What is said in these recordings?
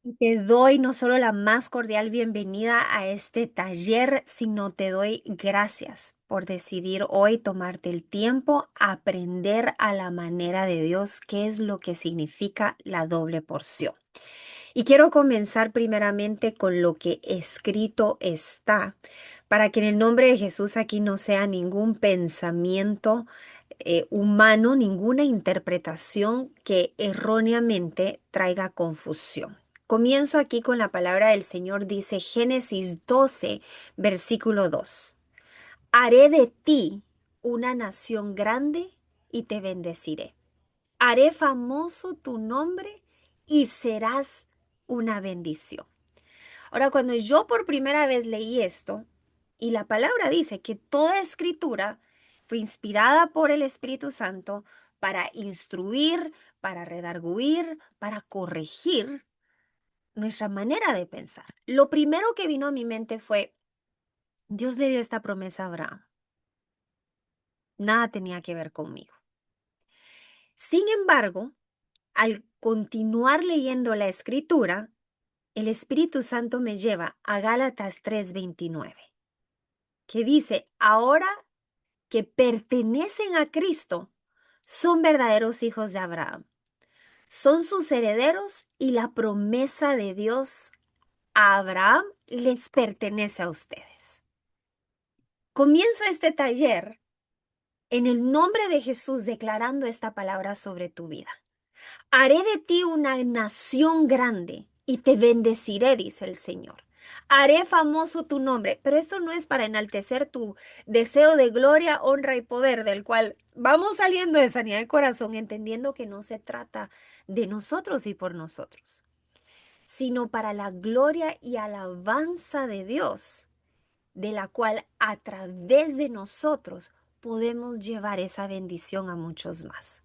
Y te doy no solo la más cordial bienvenida a este taller, sino te doy gracias por decidir hoy tomarte el tiempo a aprender a la manera de Dios, qué es lo que significa la doble porción. Y quiero comenzar primeramente con lo que escrito está, para que en el nombre de Jesús aquí no sea ningún pensamiento humano, ninguna interpretación que erróneamente traiga confusión. Comienzo aquí con la palabra del Señor, dice Génesis 12, versículo 2. Haré de ti una nación grande y te bendeciré. Haré famoso tu nombre y serás una bendición. Ahora, cuando yo por primera vez leí esto, y la palabra dice que toda escritura fue inspirada por el Espíritu Santo para instruir, para redarguir, para corregir nuestra manera de pensar. Lo primero que vino a mi mente fue, Dios le dio esta promesa a Abraham. Nada tenía que ver conmigo. Sin embargo, al continuar leyendo la escritura, el Espíritu Santo me lleva a Gálatas 3:29, que dice, ahora que pertenecen a Cristo, son verdaderos hijos de Abraham. Son sus herederos y la promesa de Dios a Abraham les pertenece a ustedes. Comienzo este taller en el nombre de Jesús declarando esta palabra sobre tu vida. Haré de ti una nación grande y te bendeciré, dice el Señor. Haré famoso tu nombre, pero esto no es para enaltecer tu deseo de gloria, honra y poder, del cual vamos saliendo de sanidad de corazón, entendiendo que no se trata de nosotros y por nosotros, sino para la gloria y alabanza de Dios, de la cual a través de nosotros podemos llevar esa bendición a muchos más.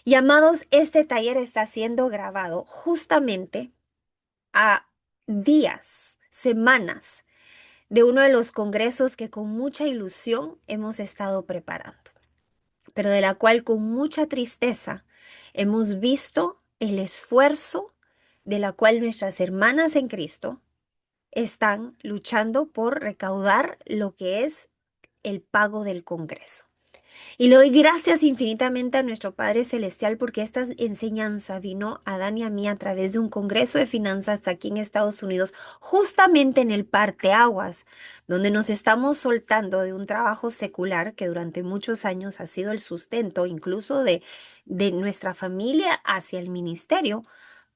Y amados, este taller está siendo grabado justamente a días, semanas de uno de los congresos que con mucha ilusión hemos estado preparando, pero de la cual con mucha tristeza hemos visto el esfuerzo de la cual nuestras hermanas en Cristo están luchando por recaudar lo que es el pago del congreso. Y le doy gracias infinitamente a nuestro Padre Celestial porque esta enseñanza vino a Dan y a mí a través de un congreso de finanzas aquí en Estados Unidos, justamente en el parteaguas, donde nos estamos soltando de un trabajo secular que durante muchos años ha sido el sustento incluso de nuestra familia hacia el ministerio,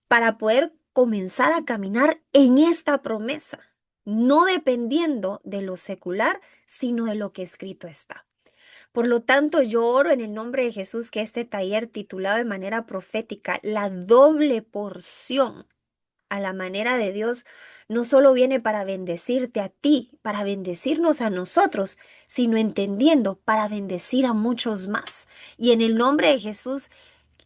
para poder comenzar a caminar en esta promesa, no dependiendo de lo secular, sino de lo que escrito está. Por lo tanto, yo oro en el nombre de Jesús que este taller titulado de manera profética, la doble porción a la manera de Dios, no solo viene para bendecirte a ti, para bendecirnos a nosotros, sino entendiendo para bendecir a muchos más. Y en el nombre de Jesús,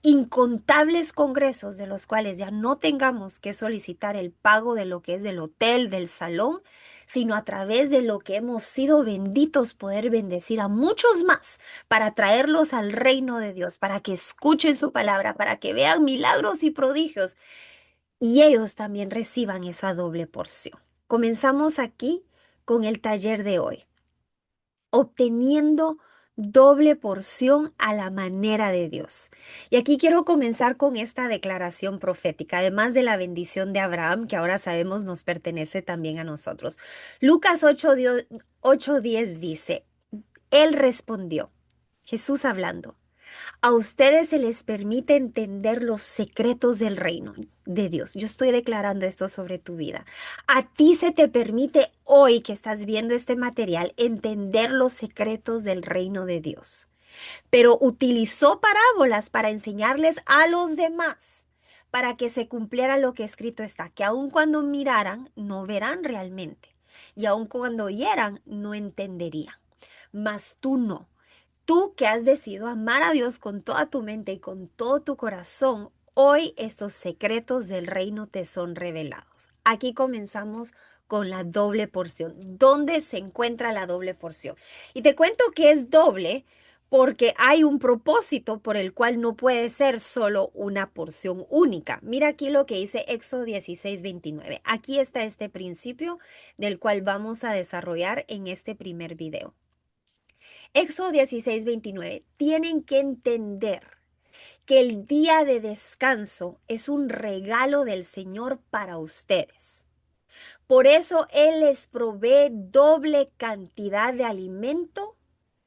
incontables congresos de los cuales ya no tengamos que solicitar el pago de lo que es del hotel, del salón, sino a través de lo que hemos sido benditos poder bendecir a muchos más para traerlos al reino de Dios, para que escuchen su palabra, para que vean milagros y prodigios y ellos también reciban esa doble porción. Comenzamos aquí con el taller de hoy, obteniendo doble porción a la manera de Dios. Y aquí quiero comenzar con esta declaración profética, además de la bendición de Abraham, que ahora sabemos nos pertenece también a nosotros. Lucas 8:10 dice, Él respondió, Jesús hablando. A ustedes se les permite entender los secretos del reino de Dios. Yo estoy declarando esto sobre tu vida. A ti se te permite hoy que estás viendo este material entender los secretos del reino de Dios. Pero utilizó parábolas para enseñarles a los demás, para que se cumpliera lo que escrito está, que aun cuando miraran, no verán realmente. Y aun cuando oyeran, no entenderían. Mas tú no. Tú que has decidido amar a Dios con toda tu mente y con todo tu corazón, hoy estos secretos del reino te son revelados. Aquí comenzamos con la doble porción. ¿Dónde se encuentra la doble porción? Y te cuento que es doble porque hay un propósito por el cual no puede ser solo una porción única. Mira aquí lo que dice Éxodo 16:29. Aquí está este principio del cual vamos a desarrollar en este primer video. Éxodo 16:29. Tienen que entender que el día de descanso es un regalo del Señor para ustedes. Por eso Él les provee doble cantidad de alimento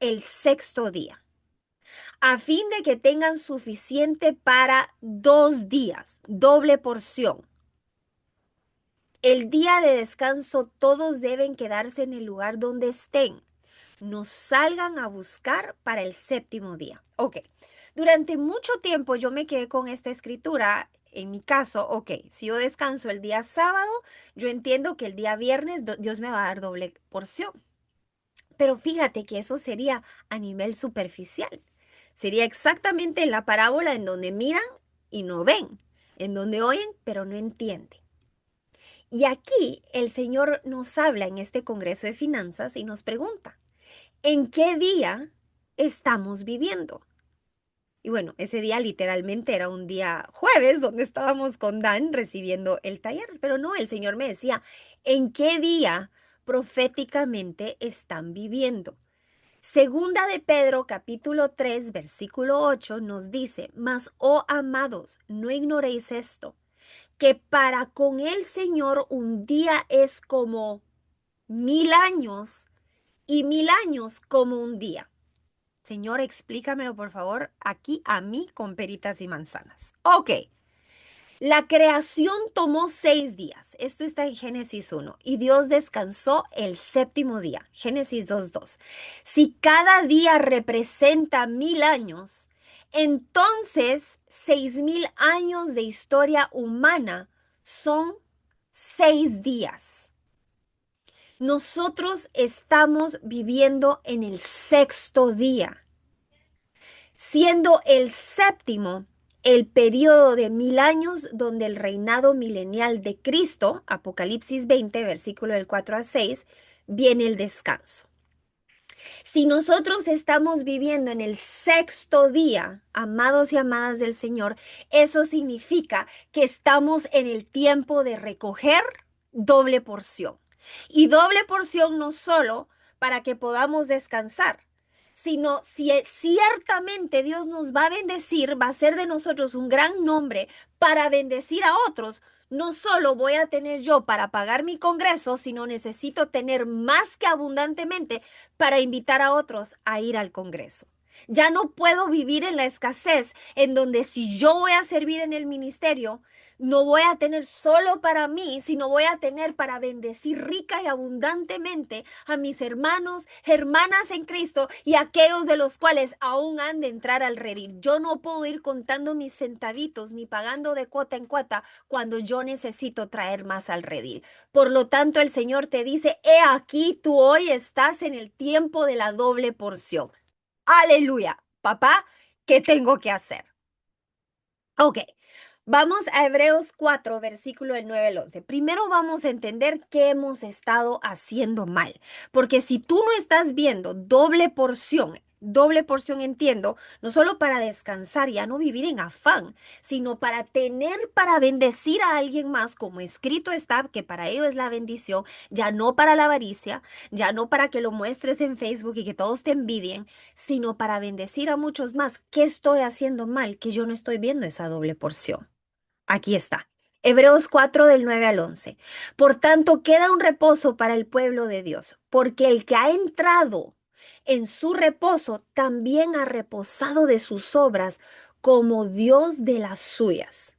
el sexto día, a fin de que tengan suficiente para 2 días, doble porción. El día de descanso todos deben quedarse en el lugar donde estén. No salgan a buscar para el séptimo día. Ok, durante mucho tiempo yo me quedé con esta escritura. En mi caso, ok, si yo descanso el día sábado, yo entiendo que el día viernes Dios me va a dar doble porción. Pero fíjate que eso sería a nivel superficial. Sería exactamente en la parábola en donde miran y no ven, en donde oyen pero no entienden. Y aquí el Señor nos habla en este Congreso de Finanzas y nos pregunta, ¿en qué día estamos viviendo? Y bueno, ese día literalmente era un día jueves donde estábamos con Dan recibiendo el taller, pero no, el Señor me decía, ¿en qué día proféticamente están viviendo? Segunda de Pedro, capítulo 3, versículo 8 nos dice, mas, oh amados, no ignoréis esto, que para con el Señor un día es como 1000 años y 1000 años como un día. Señor, explícamelo por favor aquí a mí con peritas y manzanas. Ok, la creación tomó 6 días. Esto está en Génesis 1. Y Dios descansó el séptimo día. Génesis 2:2. Si cada día representa 1000 años, entonces 6000 años de historia humana son 6 días. Nosotros estamos viviendo en el sexto día, siendo el séptimo el periodo de 1000 años donde el reinado milenial de Cristo, Apocalipsis 20, versículo del 4 a 6, viene el descanso. Si nosotros estamos viviendo en el sexto día, amados y amadas del Señor, eso significa que estamos en el tiempo de recoger doble porción. Y doble porción no solo para que podamos descansar, sino si ciertamente Dios nos va a bendecir, va a ser de nosotros un gran nombre para bendecir a otros. No solo voy a tener yo para pagar mi congreso, sino necesito tener más que abundantemente para invitar a otros a ir al congreso. Ya no puedo vivir en la escasez, en donde si yo voy a servir en el ministerio, no voy a tener solo para mí, sino voy a tener para bendecir rica y abundantemente a mis hermanos, hermanas en Cristo y aquellos de los cuales aún han de entrar al redil. Yo no puedo ir contando mis centavitos ni pagando de cuota en cuota cuando yo necesito traer más al redil. Por lo tanto, el Señor te dice, he aquí, tú hoy estás en el tiempo de la doble porción. Aleluya, papá, ¿qué tengo que hacer? Ok, vamos a Hebreos 4, versículo del 9 al 11. Primero vamos a entender qué hemos estado haciendo mal, porque si tú no estás viendo doble porción entiendo, no solo para descansar, ya no vivir en afán, sino para tener para bendecir a alguien más, como escrito está, que para ello es la bendición, ya no para la avaricia, ya no para que lo muestres en Facebook y que todos te envidien, sino para bendecir a muchos más. ¿Qué estoy haciendo mal que yo no estoy viendo esa doble porción? Aquí está. Hebreos 4 del 9 al 11. Por tanto, queda un reposo para el pueblo de Dios, porque el que ha entrado en su reposo también ha reposado de sus obras como Dios de las suyas.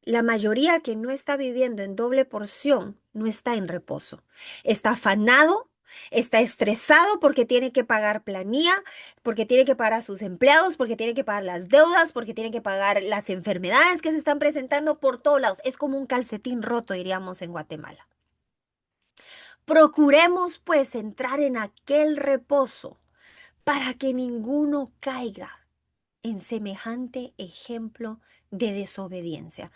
La mayoría que no está viviendo en doble porción no está en reposo. Está afanado, está estresado porque tiene que pagar planilla, porque tiene que pagar a sus empleados, porque tiene que pagar las deudas, porque tiene que pagar las enfermedades que se están presentando por todos lados. Es como un calcetín roto, diríamos en Guatemala. Procuremos pues entrar en aquel reposo para que ninguno caiga en semejante ejemplo de desobediencia.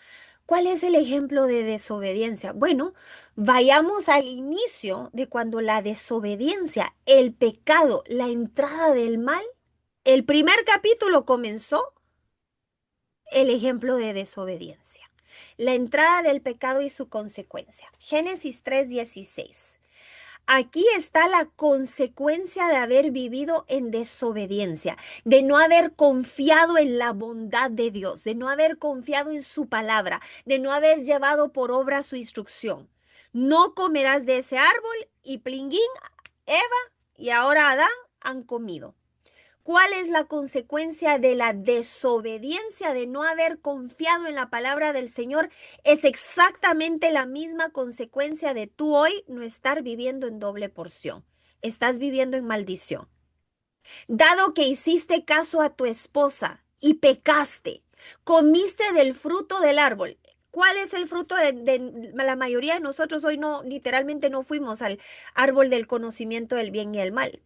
¿Cuál es el ejemplo de desobediencia? Bueno, vayamos al inicio de cuando la desobediencia, el pecado, la entrada del mal, el primer capítulo comenzó el ejemplo de desobediencia. La entrada del pecado y su consecuencia. Génesis 3:16. Aquí está la consecuencia de haber vivido en desobediencia, de no haber confiado en la bondad de Dios, de no haber confiado en su palabra, de no haber llevado por obra su instrucción. No comerás de ese árbol y plinguín, Eva y ahora Adán han comido. ¿Cuál es la consecuencia de la desobediencia, de no haber confiado en la palabra del Señor? Es exactamente la misma consecuencia de tú hoy no estar viviendo en doble porción. Estás viviendo en maldición. Dado que hiciste caso a tu esposa y pecaste, comiste del fruto del árbol. ¿Cuál es el fruto de la mayoría de nosotros? Hoy no, literalmente no fuimos al árbol del conocimiento del bien y el mal.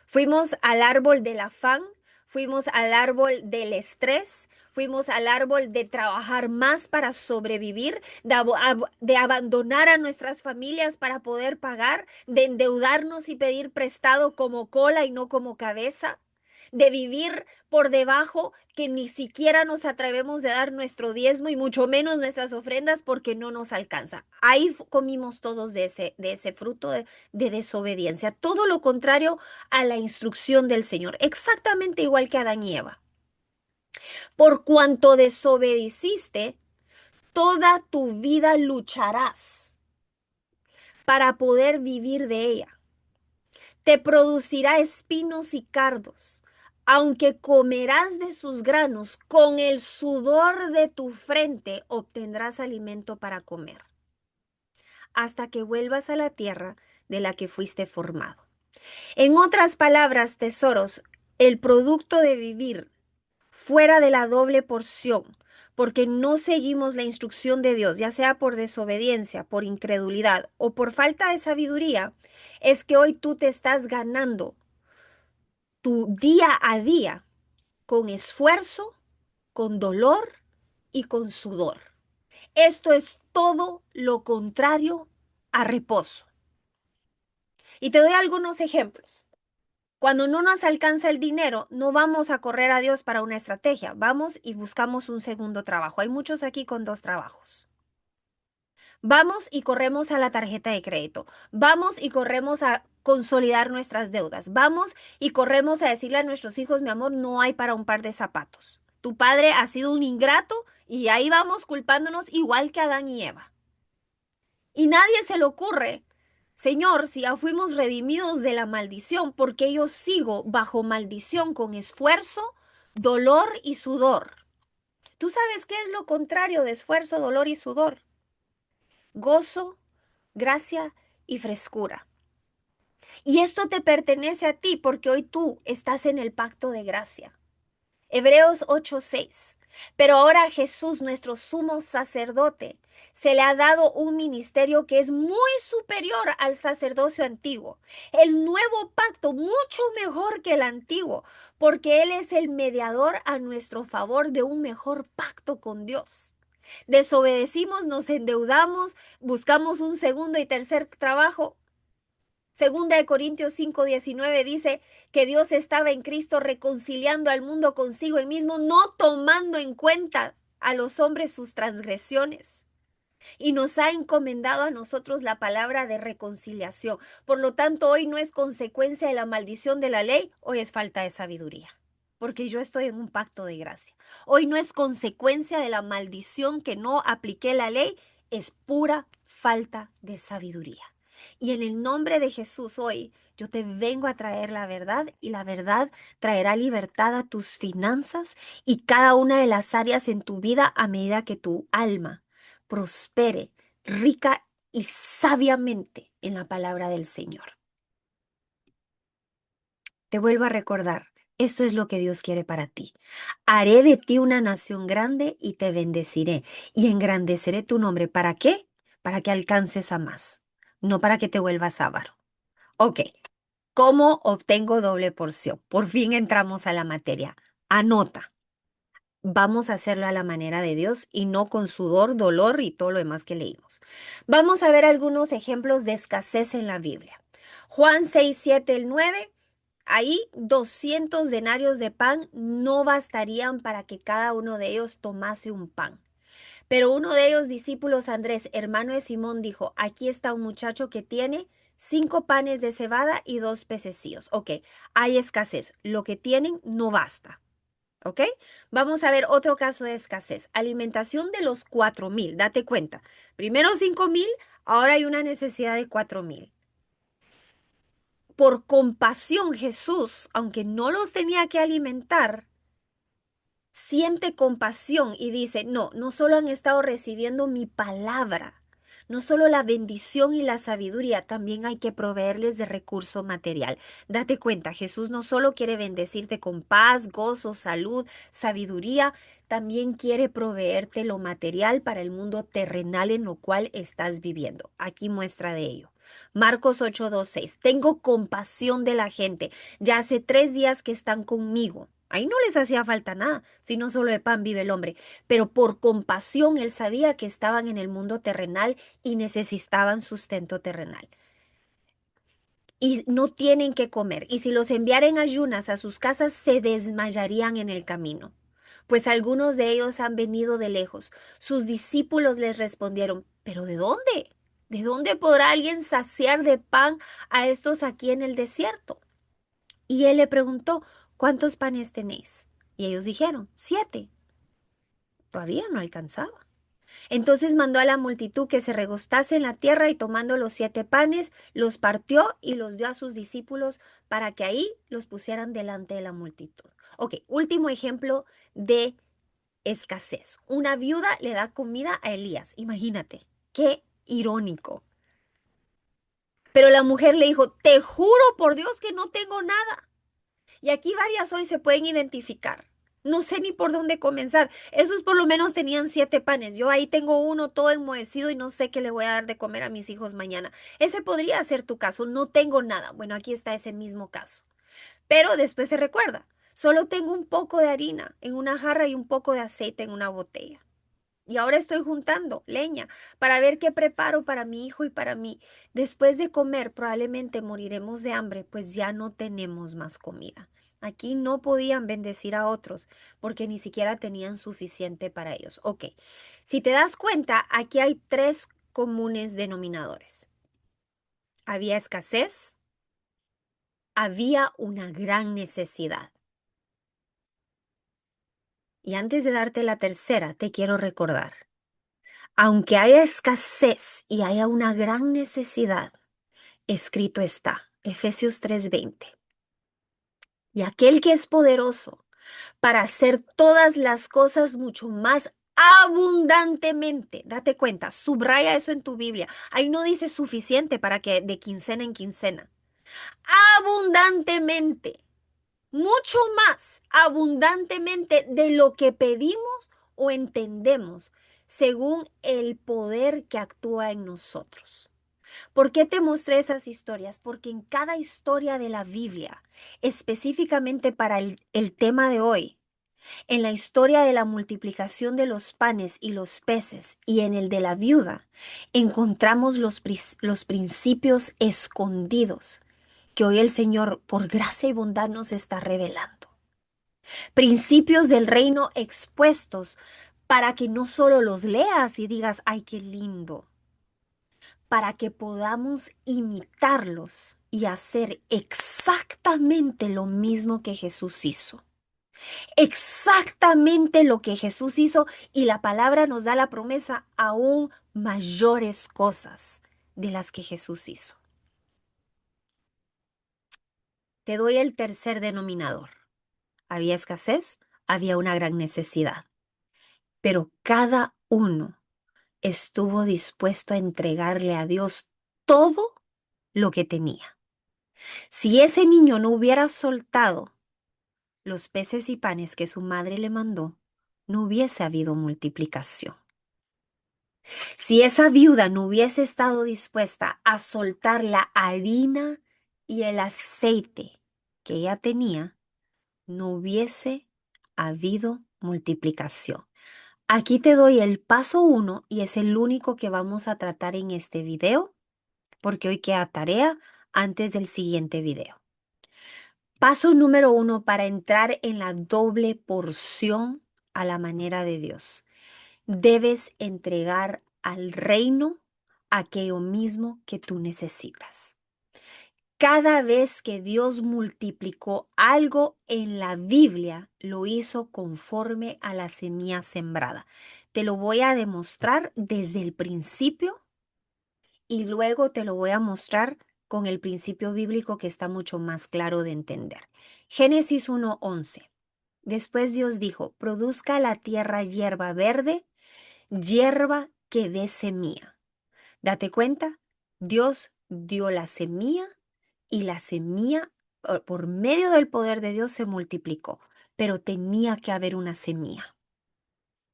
Fuimos al árbol del afán, fuimos al árbol del estrés, fuimos al árbol de trabajar más para sobrevivir, de abandonar a nuestras familias para poder pagar, de endeudarnos y pedir prestado como cola y no como cabeza, de vivir por debajo que ni siquiera nos atrevemos de dar nuestro diezmo y mucho menos nuestras ofrendas porque no nos alcanza. Ahí comimos todos de ese fruto de desobediencia. Todo lo contrario a la instrucción del Señor, exactamente igual que Adán y Eva. Por cuanto desobedeciste, toda tu vida lucharás para poder vivir de ella. Te producirá espinos y cardos, aunque comerás de sus granos, con el sudor de tu frente obtendrás alimento para comer, hasta que vuelvas a la tierra de la que fuiste formado. En otras palabras, tesoros, el producto de vivir fuera de la doble porción, porque no seguimos la instrucción de Dios, ya sea por desobediencia, por incredulidad o por falta de sabiduría, es que hoy tú te estás ganando tu día a día con esfuerzo, con dolor y con sudor. Esto es todo lo contrario a reposo. Y te doy algunos ejemplos. Cuando no nos alcanza el dinero, no vamos a correr a Dios para una estrategia, vamos y buscamos un segundo trabajo. Hay muchos aquí con dos trabajos. Vamos y corremos a la tarjeta de crédito. Vamos y corremos a consolidar nuestras deudas. Vamos y corremos a decirle a nuestros hijos, mi amor, no hay para un par de zapatos. Tu padre ha sido un ingrato y ahí vamos culpándonos igual que Adán y Eva. Y nadie se le ocurre, Señor, si ya fuimos redimidos de la maldición, ¿por qué yo sigo bajo maldición con esfuerzo, dolor y sudor? ¿Tú sabes qué es lo contrario de esfuerzo, dolor y sudor? Gozo, gracia y frescura. Y esto te pertenece a ti porque hoy tú estás en el pacto de gracia. Hebreos 8:6. Pero ahora a Jesús, nuestro sumo sacerdote, se le ha dado un ministerio que es muy superior al sacerdocio antiguo. El nuevo pacto, mucho mejor que el antiguo, porque Él es el mediador a nuestro favor de un mejor pacto con Dios. Desobedecimos, nos endeudamos, buscamos un segundo y tercer trabajo. Segunda de Corintios 5:19 dice que Dios estaba en Cristo reconciliando al mundo consigo él mismo, no tomando en cuenta a los hombres sus transgresiones. Y nos ha encomendado a nosotros la palabra de reconciliación. Por lo tanto, hoy no es consecuencia de la maldición de la ley, hoy es falta de sabiduría. Porque yo estoy en un pacto de gracia. Hoy no es consecuencia de la maldición que no apliqué la ley, es pura falta de sabiduría. Y en el nombre de Jesús hoy yo te vengo a traer la verdad y la verdad traerá libertad a tus finanzas y cada una de las áreas en tu vida a medida que tu alma prospere rica y sabiamente en la palabra del Señor. Te vuelvo a recordar, esto es lo que Dios quiere para ti. Haré de ti una nación grande y te bendeciré y engrandeceré tu nombre. ¿Para qué? Para que alcances a más, no para que te vuelvas avaro. Ok, ¿cómo obtengo doble porción? Por fin entramos a la materia. Anota. vamos a hacerlo a la manera de Dios y no con sudor, dolor y todo lo demás que leímos. Vamos a ver algunos ejemplos de escasez en la Biblia. Juan 6, 7, el 9. Ahí 200 denarios de pan no bastarían para que cada uno de ellos tomase un pan. Pero uno de ellos, discípulos Andrés, hermano de Simón, dijo, aquí está un muchacho que tiene 5 panes de cebada y 2 pececillos. Ok, hay escasez. Lo que tienen no basta. ¿Ok? Vamos a ver otro caso de escasez. Alimentación de los 4,000. Date cuenta. Primero 5,000, ahora hay una necesidad de 4,000. Por compasión, Jesús, aunque no los tenía que alimentar, siente compasión y dice, no, no solo han estado recibiendo mi palabra, no solo la bendición y la sabiduría, también hay que proveerles de recurso material. Date cuenta, Jesús no solo quiere bendecirte con paz, gozo, salud, sabiduría, también quiere proveerte lo material para el mundo terrenal en lo cual estás viviendo. Aquí muestra de ello. Marcos 8:26. Tengo compasión de la gente. Ya hace 3 días que están conmigo. Ahí no les hacía falta nada, sino solo de pan vive el hombre. Pero por compasión él sabía que estaban en el mundo terrenal y necesitaban sustento terrenal. Y no tienen que comer. Y si los enviaren ayunas a sus casas, se desmayarían en el camino. Pues algunos de ellos han venido de lejos. Sus discípulos les respondieron, ¿pero de dónde? ¿De dónde podrá alguien saciar de pan a estos aquí en el desierto? Y él le preguntó, ¿cuántos panes tenéis? Y ellos dijeron, 7. Todavía no alcanzaba. Entonces mandó a la multitud que se recostase en la tierra y tomando los 7 panes, los partió y los dio a sus discípulos para que ahí los pusieran delante de la multitud. Ok, último ejemplo de escasez. Una viuda le da comida a Elías. Imagínate, qué irónico. Pero la mujer le dijo, te juro por Dios que no tengo nada. Y aquí varias hoy se pueden identificar. No sé ni por dónde comenzar. Esos por lo menos tenían 7 panes. Yo ahí tengo uno todo enmohecido y no sé qué le voy a dar de comer a mis hijos mañana. Ese podría ser tu caso. No tengo nada. Bueno, aquí está ese mismo caso. Pero después se recuerda. Solo tengo un poco de harina en una jarra y un poco de aceite en una botella. Y ahora estoy juntando leña para ver qué preparo para mi hijo y para mí. Después de comer, probablemente moriremos de hambre, pues ya no tenemos más comida. Aquí no podían bendecir a otros porque ni siquiera tenían suficiente para ellos. Ok, si te das cuenta, aquí hay 3 comunes denominadores. Había escasez, había una gran necesidad. Y antes de darte la tercera, te quiero recordar. Aunque haya escasez y haya una gran necesidad, escrito está, Efesios 3:20. Y aquel que es poderoso para hacer todas las cosas mucho más abundantemente. Date cuenta, subraya eso en tu Biblia. Ahí no dice suficiente para que de quincena en quincena. Abundantemente, mucho más abundantemente de lo que pedimos o entendemos, según el poder que actúa en nosotros. ¿Por qué te mostré esas historias? Porque en cada historia de la Biblia, específicamente para el tema de hoy, en la historia de la multiplicación de los panes y los peces y en el de la viuda, encontramos los principios escondidos que hoy el Señor, por gracia y bondad, nos está revelando. Principios del reino expuestos para que no solo los leas y digas, ay, qué lindo, para que podamos imitarlos y hacer exactamente lo mismo que Jesús hizo. Exactamente lo que Jesús hizo y la palabra nos da la promesa aún mayores cosas de las que Jesús hizo. Te doy el tercer denominador. Había escasez, había una gran necesidad, pero cada uno estuvo dispuesto a entregarle a Dios todo lo que tenía. Si ese niño no hubiera soltado los peces y panes que su madre le mandó, no hubiese habido multiplicación. Si esa viuda no hubiese estado dispuesta a soltar la harina y el aceite que ella tenía, no hubiese habido multiplicación. Aquí te doy el paso 1 y es el único que vamos a tratar en este video, porque hoy queda tarea antes del siguiente video. Paso número 1 para entrar en la doble porción a la manera de Dios. Debes entregar al reino aquello mismo que tú necesitas. Cada vez que Dios multiplicó algo en la Biblia, lo hizo conforme a la semilla sembrada. Te lo voy a demostrar desde el principio y luego te lo voy a mostrar con el principio bíblico que está mucho más claro de entender. Génesis 1:11. Después Dios dijo, produzca la tierra hierba verde, hierba que dé semilla. Date cuenta, Dios dio la semilla y la semilla, por medio del poder de Dios, se multiplicó, pero tenía que haber una semilla.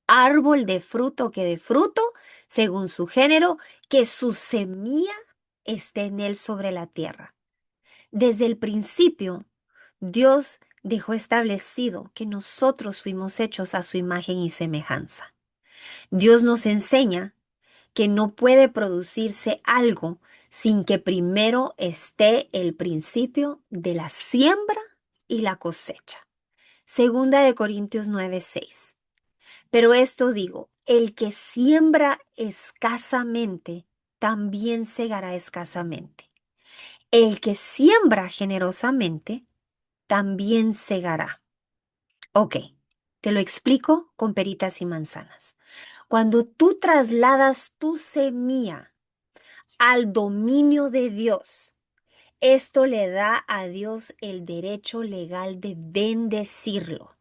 Árbol de fruto que dé fruto, según su género, que su semilla esté en él sobre la tierra. Desde el principio, Dios dejó establecido que nosotros fuimos hechos a su imagen y semejanza. Dios nos enseña que no puede producirse algo sin que primero esté el principio de la siembra y la cosecha. Segunda de Corintios 9:6. Pero esto digo, el que siembra escasamente, también segará escasamente. El que siembra generosamente, también segará. Ok, te lo explico con peritas y manzanas. Cuando tú trasladas tu semilla al dominio de Dios, esto le da a Dios el derecho legal de bendecirlo.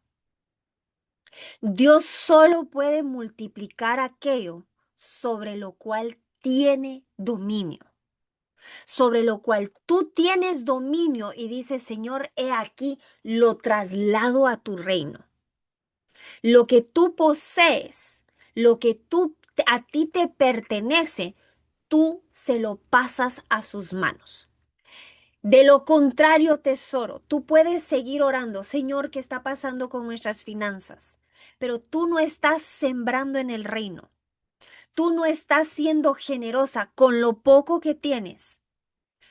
Dios solo puede multiplicar aquello sobre lo cual tiene dominio, sobre lo cual tú tienes dominio y dices, Señor, he aquí, lo traslado a tu reino. Lo que tú posees, lo que a ti te pertenece, tú se lo pasas a sus manos. De lo contrario, tesoro, tú puedes seguir orando, Señor, ¿qué está pasando con nuestras finanzas? Pero tú no estás sembrando en el reino. Tú no estás siendo generosa con lo poco que tienes.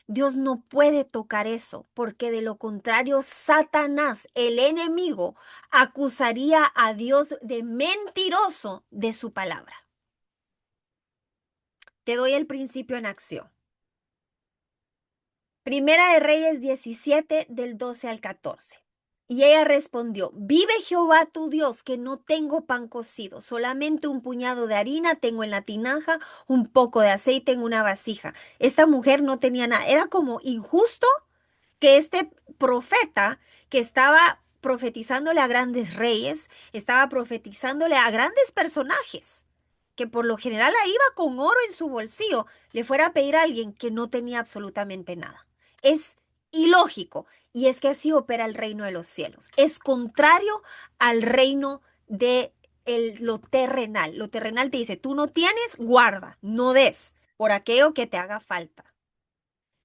Dios no puede tocar eso, porque de lo contrario, Satanás, el enemigo, acusaría a Dios de mentiroso de su palabra. Te doy el principio en acción. Primera de Reyes 17, del 12 al 14. Y ella respondió, vive Jehová tu Dios, que no tengo pan cocido, solamente un puñado de harina tengo en la tinaja, un poco de aceite en una vasija. Esta mujer no tenía nada, era como injusto que este profeta que estaba profetizándole a grandes reyes, estaba profetizándole a grandes personajes, que por lo general ahí iba con oro en su bolsillo, le fuera a pedir a alguien que no tenía absolutamente nada. Es ilógico y es que así opera el reino de los cielos. Es contrario al reino de lo terrenal. Lo terrenal te dice, tú no tienes, guarda, no des por aquello que te haga falta.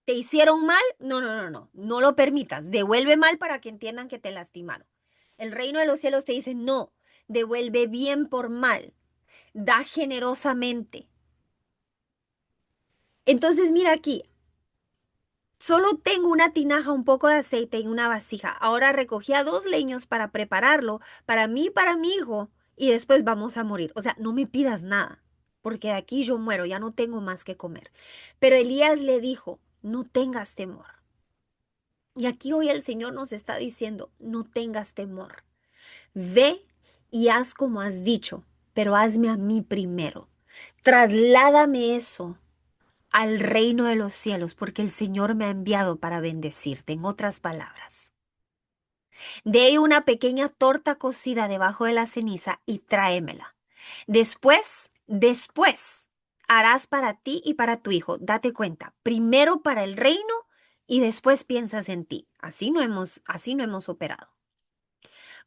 ¿Te hicieron mal? No, no, no, no, no lo permitas. Devuelve mal para que entiendan que te lastimaron. El reino de los cielos te dice, no, devuelve bien por mal, da generosamente. Entonces, mira aquí, solo tengo una tinaja, un poco de aceite y una vasija. Ahora recogía 2 leños para prepararlo para mí y para mi hijo y después vamos a morir. O sea, no me pidas nada, porque de aquí yo muero, ya no tengo más que comer. Pero Elías le dijo, no tengas temor. Y aquí hoy el Señor nos está diciendo, no tengas temor. Ve y haz como has dicho, pero hazme a mí primero. Trasládame eso al reino de los cielos, porque el Señor me ha enviado para bendecirte. En otras palabras, de ahí una pequeña torta cocida debajo de la ceniza y tráemela. Después, harás para ti y para tu hijo. Date cuenta, primero para el reino y después piensas en ti. Así no hemos operado.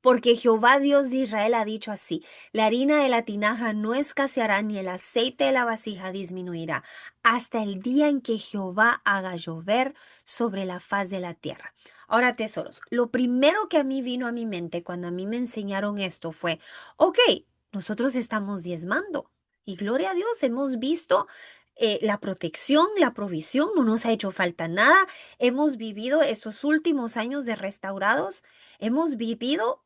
Porque Jehová Dios de Israel ha dicho así, la harina de la tinaja no escaseará ni el aceite de la vasija disminuirá, hasta el día en que Jehová haga llover sobre la faz de la tierra. Ahora, tesoros, lo primero que a mí vino a mi mente cuando a mí me enseñaron esto fue, ok, nosotros estamos diezmando y gloria a Dios, hemos visto la protección, la provisión, no nos ha hecho falta nada, hemos vivido estos últimos años de restaurados, hemos vivido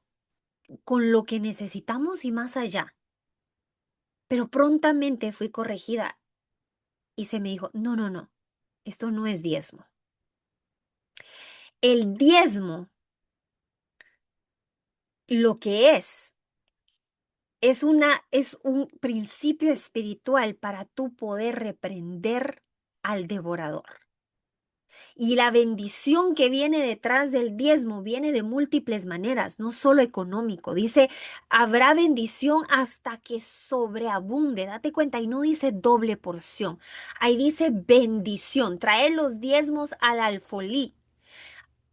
con lo que necesitamos y más allá. Pero prontamente fui corregida y se me dijo, no, no, no, esto no es diezmo. El diezmo, lo que es un principio espiritual para tú poder reprender al devorador. Y la bendición que viene detrás del diezmo viene de múltiples maneras, no solo económico. Dice, habrá bendición hasta que sobreabunde. Date cuenta, y no dice doble porción. Ahí dice bendición. Trae los diezmos al alfolí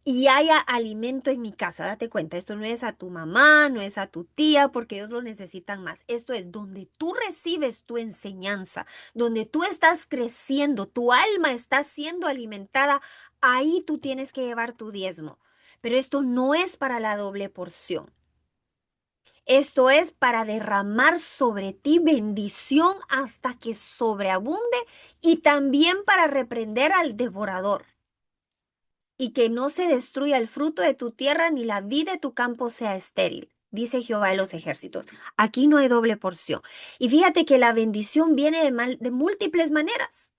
y haya alimento en mi casa. Date cuenta, esto no es a tu mamá, no es a tu tía, porque ellos lo necesitan más. Esto es donde tú recibes tu enseñanza, donde tú estás creciendo, tu alma está siendo alimentada, ahí tú tienes que llevar tu diezmo. Pero esto no es para la doble porción. Esto es para derramar sobre ti bendición hasta que sobreabunde y también para reprender al devorador y que no se destruya el fruto de tu tierra ni la vid de tu campo sea estéril, dice Jehová de los ejércitos. Aquí no hay doble porción. Y fíjate que la bendición viene de múltiples maneras.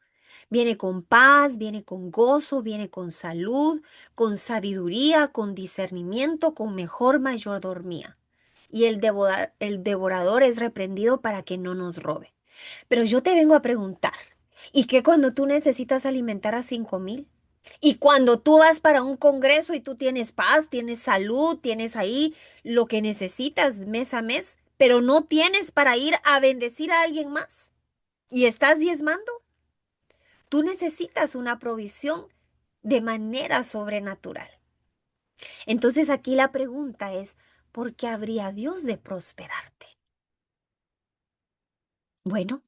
Viene con paz, viene con gozo, viene con salud, con sabiduría, con discernimiento, con mejor mayordomía. Y el devorador es reprendido para que no nos robe. Pero yo te vengo a preguntar, ¿y qué cuando tú necesitas alimentar a 5,000? Y cuando tú vas para un congreso y tú tienes paz, tienes salud, tienes ahí lo que necesitas mes a mes, pero no tienes para ir a bendecir a alguien más y estás diezmando, tú necesitas una provisión de manera sobrenatural. Entonces aquí la pregunta es, ¿por qué habría Dios de prosperarte? Bueno,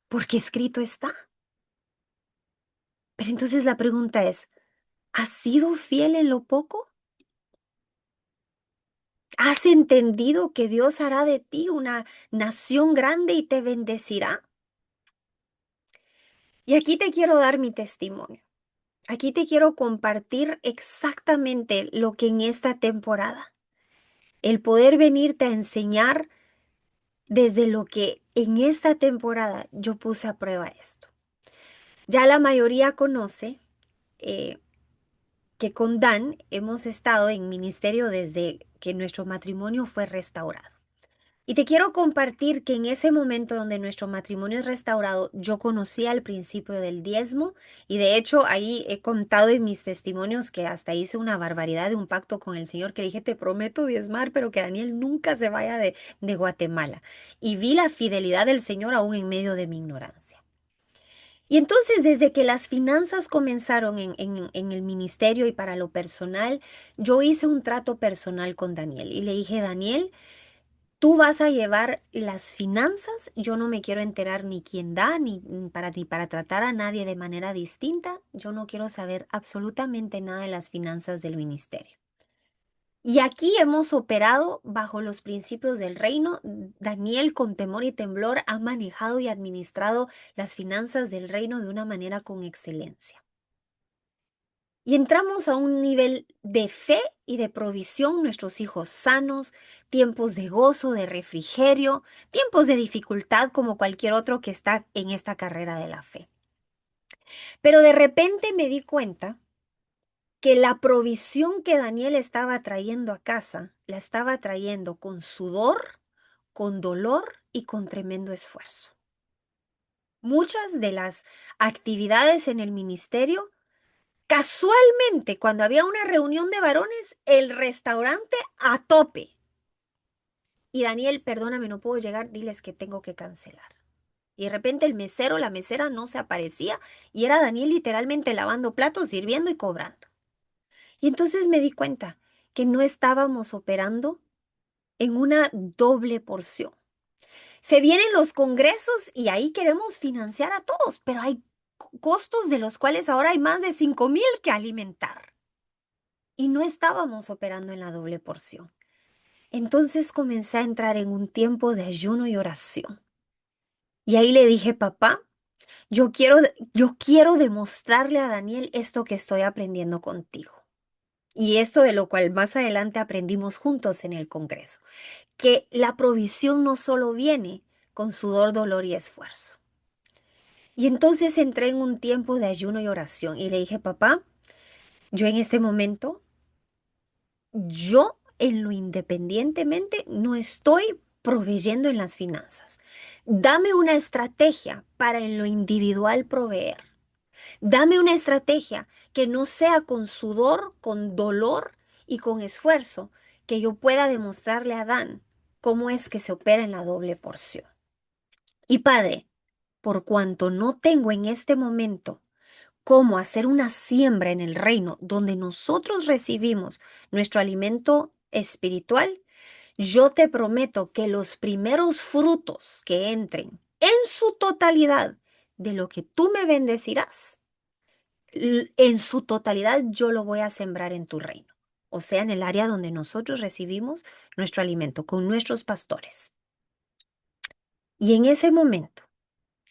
porque escrito está. Pero entonces la pregunta es, ¿has sido fiel en lo poco? ¿Has entendido que Dios hará de ti una nación grande y te bendecirá? Y aquí te quiero dar mi testimonio. Aquí te quiero compartir exactamente lo que en esta temporada, el poder venirte a enseñar desde lo que en esta temporada yo puse a prueba esto. Ya la mayoría conoce eh, que con Dan hemos estado en ministerio desde que nuestro matrimonio fue restaurado. Y te quiero compartir que en ese momento donde nuestro matrimonio es restaurado, yo conocí al principio del diezmo y de hecho ahí he contado en mis testimonios que hasta hice una barbaridad de un pacto con el Señor que le dije, te prometo diezmar, pero que Daniel nunca se vaya de Guatemala. Y vi la fidelidad del Señor aún en medio de mi ignorancia. Y entonces, desde que las finanzas comenzaron en el ministerio y para lo personal, yo hice un trato personal con Daniel y le dije, Daniel, tú vas a llevar las finanzas, yo no me quiero enterar ni quién da, ni para tratar a nadie de manera distinta, yo no quiero saber absolutamente nada de las finanzas del ministerio. Y aquí hemos operado bajo los principios del reino. Daniel, con temor y temblor, ha manejado y administrado las finanzas del reino de una manera con excelencia. Y entramos a un nivel de fe y de provisión, nuestros hijos sanos, tiempos de gozo, de refrigerio, tiempos de dificultad como cualquier otro que está en esta carrera de la fe. Pero de repente me di cuenta que la provisión que Daniel estaba trayendo a casa, la estaba trayendo con sudor, con dolor y con tremendo esfuerzo. Muchas de las actividades en el ministerio, casualmente, cuando había una reunión de varones, el restaurante a tope. Y Daniel, perdóname, no puedo llegar, diles que tengo que cancelar. Y de repente el mesero, la mesera no se aparecía y era Daniel literalmente lavando platos, sirviendo y cobrando. Y entonces me di cuenta que no estábamos operando en una doble porción. Se vienen los congresos y ahí queremos financiar a todos, pero hay costos de los cuales ahora hay más de 5,000 que alimentar. y no estábamos operando en la doble porción. Entonces comencé a entrar en un tiempo de ayuno y oración. Y ahí le dije, papá, yo quiero demostrarle a Daniel esto que estoy aprendiendo contigo. Y esto de lo cual más adelante aprendimos juntos en el Congreso, que la provisión no solo viene con sudor, dolor y esfuerzo. Y entonces entré en un tiempo de ayuno y oración y le dije, papá, yo en este momento, yo en lo independientemente no estoy proveyendo en las finanzas. Dame una estrategia para en lo individual proveer. Dame una estrategia que no sea con sudor, con dolor y con esfuerzo, que yo pueda demostrarle a Dan cómo es que se opera en la doble porción. Y Padre, por cuanto no tengo en este momento cómo hacer una siembra en el reino donde nosotros recibimos nuestro alimento espiritual, yo te prometo que los primeros frutos que entren en su totalidad de lo que tú me bendecirás, en su totalidad yo lo voy a sembrar en tu reino, o sea, en el área donde nosotros recibimos nuestro alimento con nuestros pastores. Y en ese momento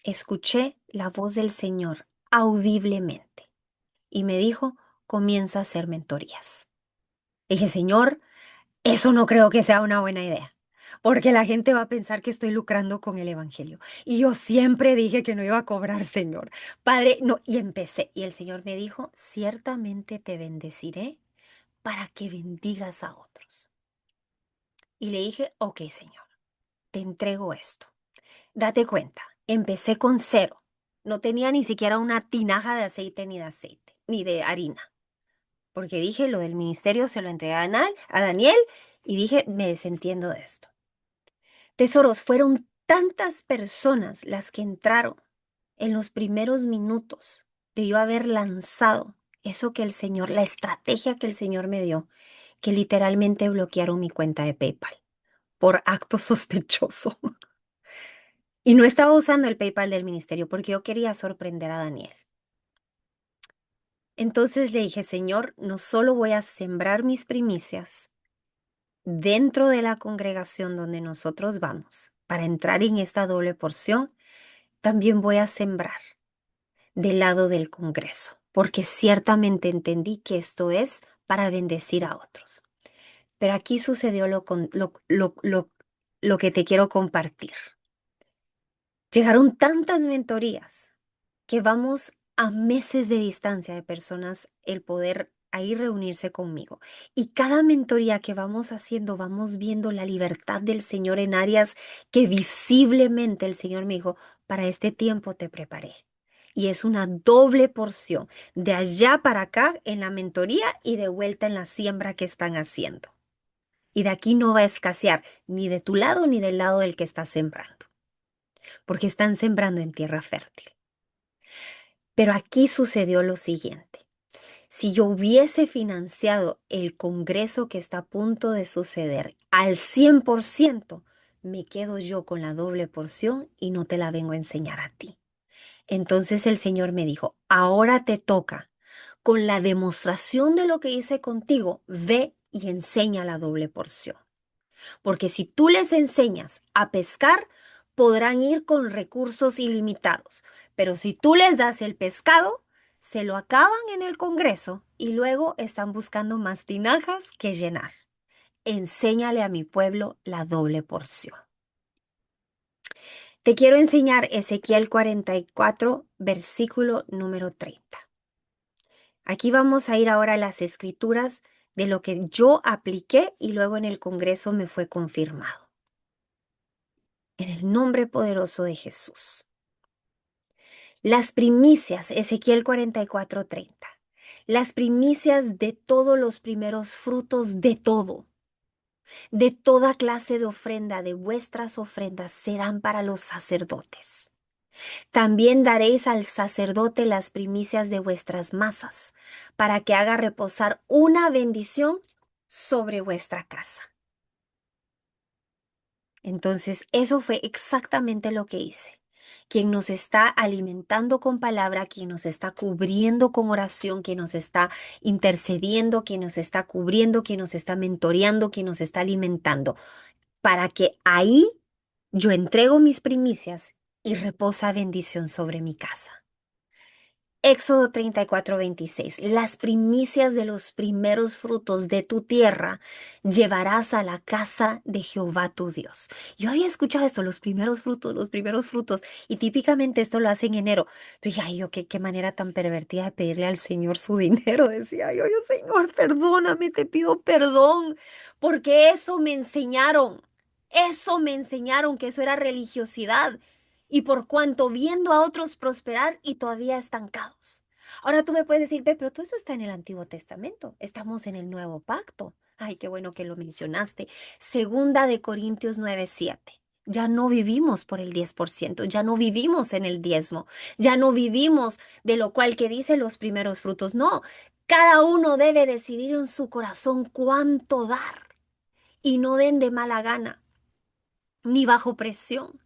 escuché la voz del Señor audiblemente y me dijo, comienza a hacer mentorías. Dije, Señor, eso no creo que sea una buena idea, porque la gente va a pensar que estoy lucrando con el Evangelio. Y yo siempre dije que no iba a cobrar, Señor. Padre, no, y empecé. Y el Señor me dijo, ciertamente te bendeciré para que bendigas a otros. Y le dije, ok, Señor, te entrego esto. Date cuenta, empecé con cero. No tenía ni siquiera una tinaja de aceite ni de aceite, ni de harina. Porque dije, lo del ministerio se lo entregué a Daniel y dije, me desentiendo de esto. Tesoros, fueron tantas personas las que entraron en los primeros minutos de yo haber lanzado eso que el Señor, la estrategia que el Señor me dio, que literalmente bloquearon mi cuenta de PayPal por acto sospechoso. Y no estaba usando el PayPal del ministerio porque yo quería sorprender a Daniel. Entonces le dije, Señor, no solo voy a sembrar mis primicias dentro de la congregación donde nosotros vamos para entrar en esta doble porción, también voy a sembrar del lado del Congreso, porque ciertamente entendí que esto es para bendecir a otros. Pero aquí sucedió lo que te quiero compartir. Llegaron tantas mentorías que vamos a meses de distancia de personas el poder ahí reunirse conmigo. Y cada mentoría que vamos haciendo, vamos viendo la libertad del Señor en áreas que visiblemente el Señor me dijo, para este tiempo te preparé. Y es una doble porción, de allá para acá en la mentoría y de vuelta en la siembra que están haciendo. Y de aquí no va a escasear ni de tu lado ni del lado del que está sembrando, porque están sembrando en tierra fértil. Pero aquí sucedió lo siguiente. Si yo hubiese financiado el congreso que está a punto de suceder al 100%, me quedo yo con la doble porción y no te la vengo a enseñar a ti. Entonces el Señor me dijo, ahora te toca, con la demostración de lo que hice contigo, ve y enseña la doble porción. Porque si tú les enseñas a pescar, podrán ir con recursos ilimitados. Pero si tú les das el pescado, se lo acaban en el Congreso y luego están buscando más tinajas que llenar. Enséñale a mi pueblo la doble porción. Te quiero enseñar Ezequiel 44, versículo número 30. Aquí vamos a ir ahora a las escrituras de lo que yo apliqué y luego en el Congreso me fue confirmado. En el nombre poderoso de Jesús. Las primicias, Ezequiel 44:30. Las primicias de todos los primeros frutos de todo, de toda clase de ofrenda, de vuestras ofrendas, serán para los sacerdotes. También daréis al sacerdote las primicias de vuestras masas, para que haga reposar una bendición sobre vuestra casa. Entonces, eso fue exactamente lo que hice. quien nos está alimentando con palabra, quien nos está cubriendo con oración, quien nos está intercediendo, quien nos está cubriendo, quien nos está mentoreando, quien nos está alimentando, para que ahí yo entrego mis primicias y reposa bendición sobre mi casa. Éxodo 34:26. Las primicias de los primeros frutos de tu tierra llevarás a la casa de Jehová tu Dios. Yo había escuchado esto, los primeros frutos, y típicamente esto lo hace en enero. Pero dije, ay, yo qué manera tan pervertida de pedirle al Señor su dinero. Decía yo, Señor, perdóname, te pido perdón, porque eso me enseñaron que eso era religiosidad y por cuanto viendo a otros prosperar y todavía estancados. Ahora tú me puedes decir, ve, pero todo eso está en el Antiguo Testamento. Estamos en el Nuevo Pacto. Ay, qué bueno que lo mencionaste. Segunda de Corintios 9:7. Ya no vivimos por el 10%, ya no vivimos en el diezmo, ya no vivimos de lo cual que dice los primeros frutos. No, cada uno debe decidir en su corazón cuánto dar y no den de mala gana ni bajo presión,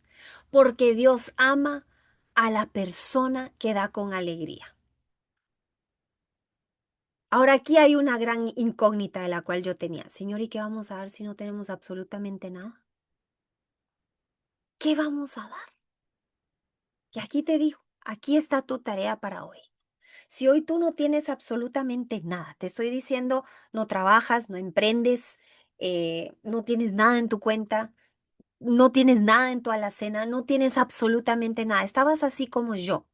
porque Dios ama a la persona que da con alegría. Ahora aquí hay una gran incógnita de la cual yo tenía. Señor, ¿y qué vamos a dar si no tenemos absolutamente nada? ¿Qué vamos a dar? Y aquí te digo, aquí está tu tarea para hoy. Si hoy tú no tienes absolutamente nada, te estoy diciendo, no trabajas, no emprendes, no tienes nada en tu cuenta, no tienes nada en tu alacena, no tienes absolutamente nada, estabas así como yo.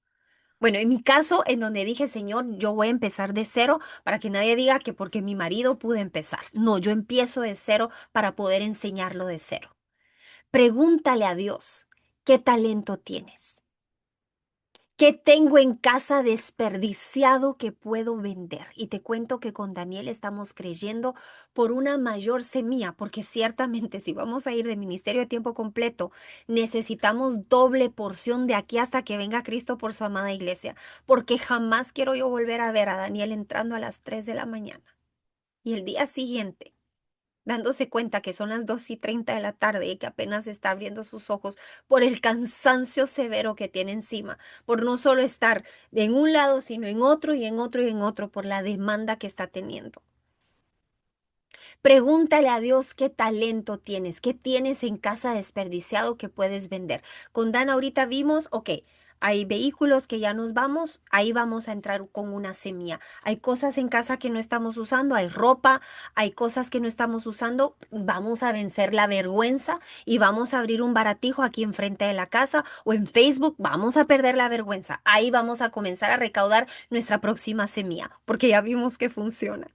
Bueno, en mi caso, en donde dije, Señor, yo voy a empezar de cero para que nadie diga que porque mi marido pude empezar. No, yo empiezo de cero para poder enseñarlo de cero. Pregúntale a Dios, ¿qué talento tienes? ¿Qué tengo en casa desperdiciado que puedo vender? Y te cuento que con Daniel estamos creyendo por una mayor semilla, porque ciertamente si vamos a ir de ministerio de tiempo completo, necesitamos doble porción de aquí hasta que venga Cristo por su amada iglesia, porque jamás quiero yo volver a ver a Daniel entrando a las 3 de la mañana y el día siguiente dándose cuenta que son las 2:30 de la tarde y que apenas está abriendo sus ojos por el cansancio severo que tiene encima, por no solo estar en un lado, sino en otro y en otro y en otro, por la demanda que está teniendo. Pregúntale a Dios qué talento tienes, qué tienes en casa desperdiciado que puedes vender. Con Dan ahorita vimos, ok, hay vehículos que ya nos vamos, ahí vamos a entrar con una semilla. Hay cosas en casa que no estamos usando, hay ropa, hay cosas que no estamos usando, vamos a vencer la vergüenza y vamos a abrir un baratijo aquí enfrente de la casa o en Facebook, vamos a perder la vergüenza. Ahí vamos a comenzar a recaudar nuestra próxima semilla, porque ya vimos que funciona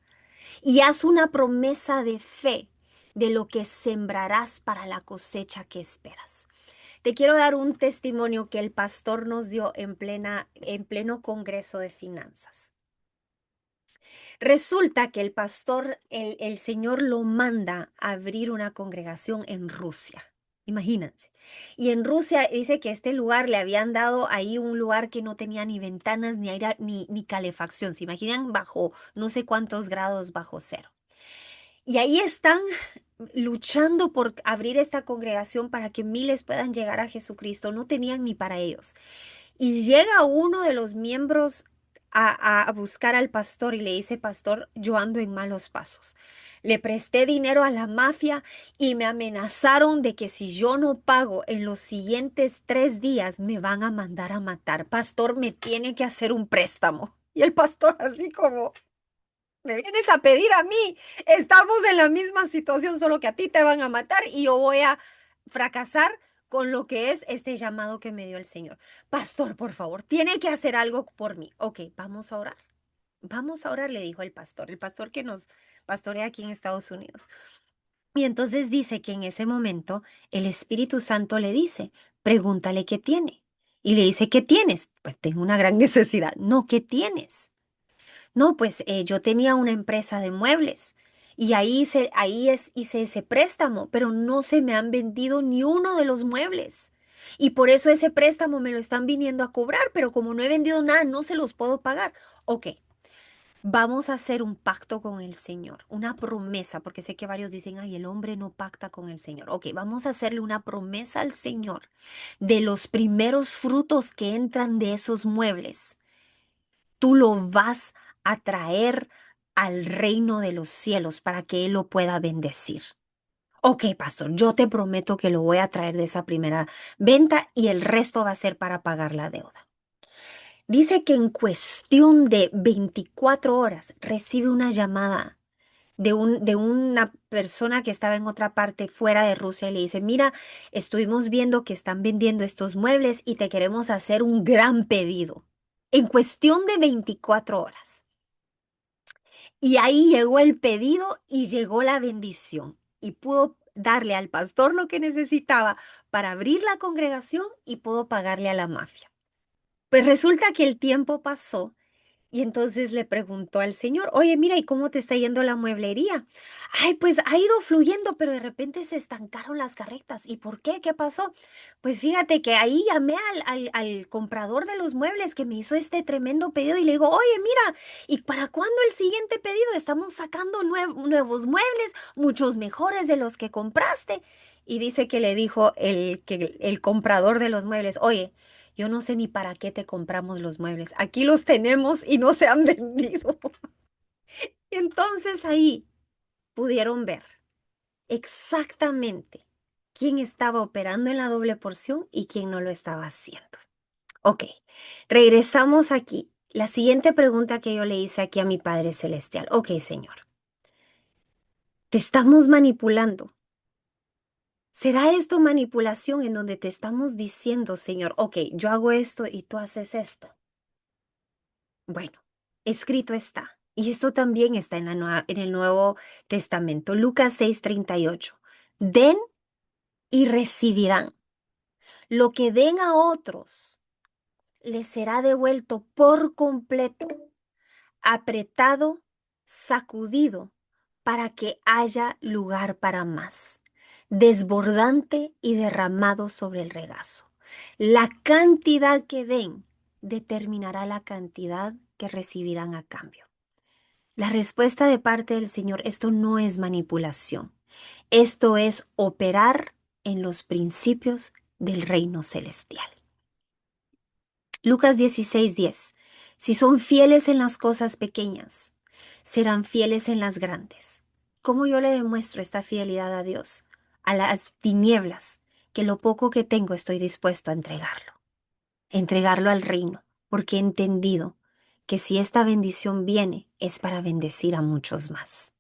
y haz una promesa de fe de lo que sembrarás para la cosecha que esperas. Te quiero dar un testimonio que el pastor nos dio en pleno congreso de finanzas. Resulta que el pastor, el Señor lo manda a abrir una congregación en Rusia. Imagínense. Y en Rusia dice que este lugar le habían dado ahí un lugar que no tenía ni ventanas, ni aire, ni calefacción. ¿Se imaginan bajo no sé cuántos grados bajo cero? Y ahí están luchando por abrir esta congregación para que miles puedan llegar a Jesucristo. No tenían ni para ellos. Y llega uno de los miembros a buscar al pastor y le dice, pastor, yo ando en malos pasos. Le presté dinero a la mafia y me amenazaron de que si yo no pago en los siguientes 3 días me van a mandar a matar. Pastor, me tiene que hacer un préstamo. Y el pastor así como, me vienes a pedir a mí. Estamos en la misma situación, solo que a ti te van a matar y yo voy a fracasar con lo que es este llamado que me dio el Señor. Pastor, por favor, tiene que hacer algo por mí. Ok, vamos a orar. Vamos a orar, le dijo el pastor que nos pastorea aquí en Estados Unidos. Y entonces dice que en ese momento el Espíritu Santo le dice, pregúntale qué tiene. Y le dice, ¿qué tienes? Pues tengo una gran necesidad. No, ¿qué tienes? No, pues yo tenía una empresa de muebles y hice ese préstamo, pero no se me han vendido ni uno de los muebles. Y por eso ese préstamo me lo están viniendo a cobrar, pero como no he vendido nada, no se los puedo pagar. Ok, Vamos a hacer un pacto con el Señor, una promesa, porque sé que varios dicen, ay, el hombre no pacta con el Señor. Ok, vamos a hacerle una promesa al Señor de los primeros frutos que entran de esos muebles. Tú lo vas a traer al reino de los cielos para que Él lo pueda bendecir. Ok, pastor, yo te prometo que lo voy a traer de esa primera venta y el resto va a ser para pagar la deuda. Dice que en cuestión de 24 horas recibe una llamada de una persona que estaba en otra parte fuera de Rusia y le dice, mira, estuvimos viendo que están vendiendo estos muebles y te queremos hacer un gran pedido. En cuestión de 24 horas. Y ahí llegó el pedido y llegó la bendición. Y pudo darle al pastor lo que necesitaba para abrir la congregación y pudo pagarle a la mafia. Pues resulta que el tiempo pasó y entonces le preguntó al señor, oye, mira, ¿y cómo te está yendo la mueblería? Ay, pues ha ido fluyendo, pero de repente se estancaron las carretas. ¿Y por qué? ¿Qué pasó? Pues fíjate que ahí llamé al comprador de los muebles que me hizo este tremendo pedido y le digo, oye, mira, ¿y para cuándo el siguiente pedido? Estamos sacando nuevos muebles, muchos mejores de los que compraste. Y dice que le dijo el comprador de los muebles, oye, yo no sé ni para qué te compramos los muebles. Aquí los tenemos y no se han vendido. Y entonces ahí pudieron ver exactamente quién estaba operando en la doble porción y quién no lo estaba haciendo. Ok, regresamos aquí. La siguiente pregunta que yo le hice aquí a mi Padre Celestial. Ok, Señor, te estamos manipulando. ¿Será esto manipulación en donde te estamos diciendo, Señor, ok, yo hago esto y tú haces esto? Bueno, escrito está. Y esto también está en en el Nuevo Testamento. Lucas 6:38. Den y recibirán. Lo que den a otros les será devuelto por completo, apretado, sacudido, para que haya lugar para más, desbordante y derramado sobre el regazo. La cantidad que den determinará la cantidad que recibirán a cambio. La respuesta de parte del Señor, esto no es manipulación, esto es operar en los principios del reino celestial. Lucas 16:10. Si son fieles en las cosas pequeñas, serán fieles en las grandes. ¿Cómo yo le demuestro esta fidelidad a Dios? A las tinieblas, que lo poco que tengo estoy dispuesto a entregarlo al reino, porque he entendido que si esta bendición viene es para bendecir a muchos más.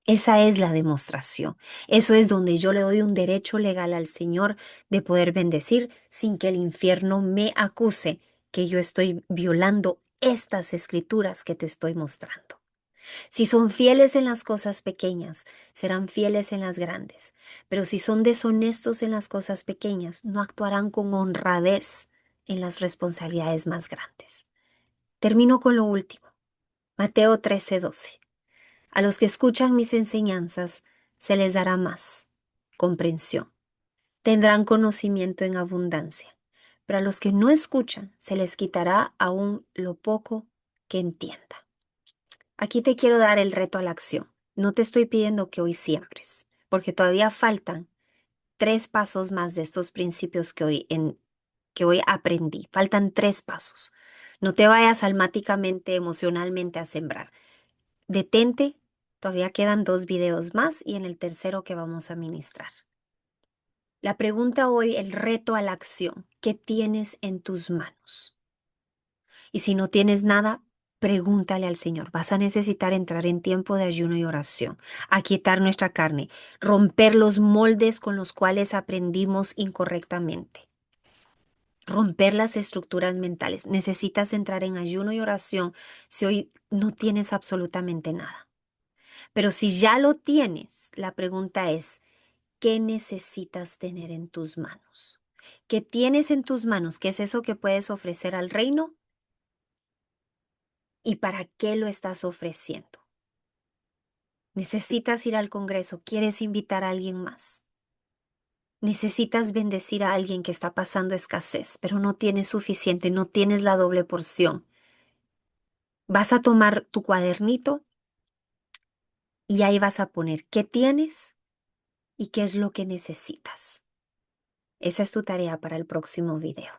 Esa es la demostración. Eso es donde yo le doy un derecho legal al Señor de poder bendecir sin que el infierno me acuse que yo estoy violando estas escrituras que te estoy mostrando. Si son fieles en las cosas pequeñas, serán fieles en las grandes. Pero si son deshonestos en las cosas pequeñas, no actuarán con honradez en las responsabilidades más grandes. Termino con lo último. Mateo 13:12. A los que escuchan mis enseñanzas se les dará más comprensión. Tendrán conocimiento en abundancia. Pero a los que no escuchan se les quitará aún lo poco que entienda. Aquí te quiero dar el reto a la acción. No te estoy pidiendo que hoy siembres, porque todavía faltan 3 pasos más de estos principios que hoy aprendí. Faltan 3 pasos. No te vayas almáticamente, emocionalmente a sembrar. Detente, todavía quedan 2 videos más y en el tercero que vamos a ministrar. La pregunta hoy, el reto a la acción, ¿qué tienes en tus manos? Y si no tienes nada, pregúntale al Señor. Vas a necesitar entrar en tiempo de ayuno y oración, aquietar nuestra carne, romper los moldes con los cuales aprendimos incorrectamente, romper las estructuras mentales. Necesitas entrar en ayuno y oración si hoy no tienes absolutamente nada. Pero si ya lo tienes, la pregunta es, ¿qué necesitas tener en tus manos? ¿Qué tienes en tus manos? ¿Qué es eso que puedes ofrecer al reino? ¿Y para qué lo estás ofreciendo? ¿Necesitas ir al Congreso? ¿Quieres invitar a alguien más? ¿Necesitas bendecir a alguien que está pasando escasez, pero no tienes suficiente, no tienes la doble porción? Vas a tomar tu cuadernito y ahí vas a poner qué tienes y qué es lo que necesitas. Esa es tu tarea para el próximo video.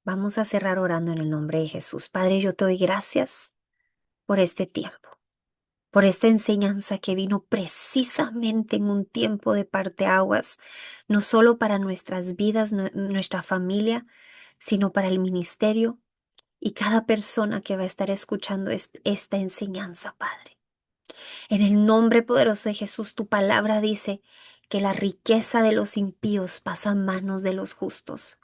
Vamos a cerrar orando en el nombre de Jesús. Padre, yo te doy gracias por este tiempo, por esta enseñanza que vino precisamente en un tiempo de parteaguas, no solo para nuestras vidas, nuestra familia, sino para el ministerio y cada persona que va a estar escuchando esta enseñanza, Padre. En el nombre poderoso de Jesús, tu palabra dice que la riqueza de los impíos pasa a manos de los justos.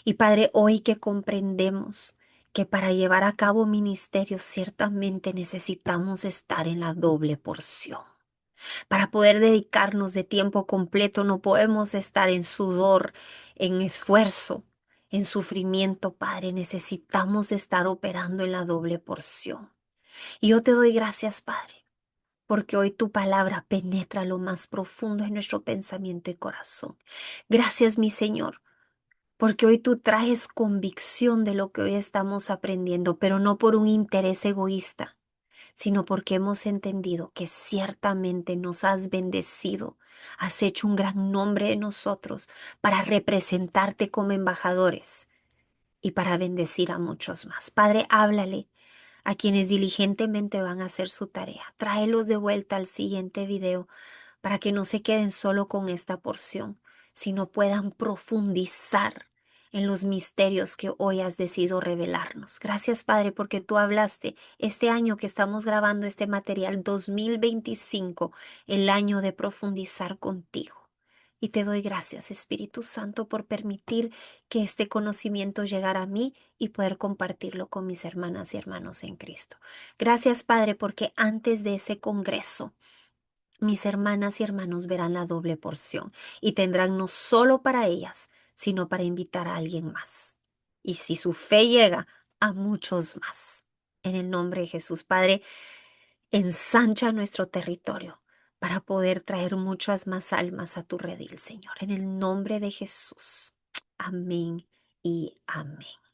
Y Padre, hoy que comprendemos que para llevar a cabo ministerios ciertamente necesitamos estar en la doble porción. Para poder dedicarnos de tiempo completo no podemos estar en sudor, en esfuerzo, en sufrimiento, Padre. Necesitamos estar operando en la doble porción. Y yo te doy gracias, Padre, porque hoy tu palabra penetra lo más profundo de nuestro pensamiento y corazón. Gracias, mi Señor, porque hoy tú traes convicción de lo que hoy estamos aprendiendo, pero no por un interés egoísta, sino porque hemos entendido que ciertamente nos has bendecido, has hecho un gran nombre de nosotros para representarte como embajadores y para bendecir a muchos más. Padre, háblale a quienes diligentemente van a hacer su tarea. Tráelos de vuelta al siguiente video para que no se queden solo con esta porción, sino puedan profundizar en los misterios que hoy has decidido revelarnos. Gracias, Padre, porque tú hablaste este año que estamos grabando este material 2025, el año de profundizar contigo. Y te doy gracias, Espíritu Santo, por permitir que este conocimiento llegara a mí y poder compartirlo con mis hermanas y hermanos en Cristo. Gracias, Padre, porque antes de ese congreso, mis hermanas y hermanos verán la doble porción y tendrán no solo para ellas, sino para invitar a alguien más. Y si su fe llega, a muchos más. En el nombre de Jesús, Padre, ensancha nuestro territorio para poder traer muchas más almas a tu redil, Señor. En el nombre de Jesús. Amén y amén.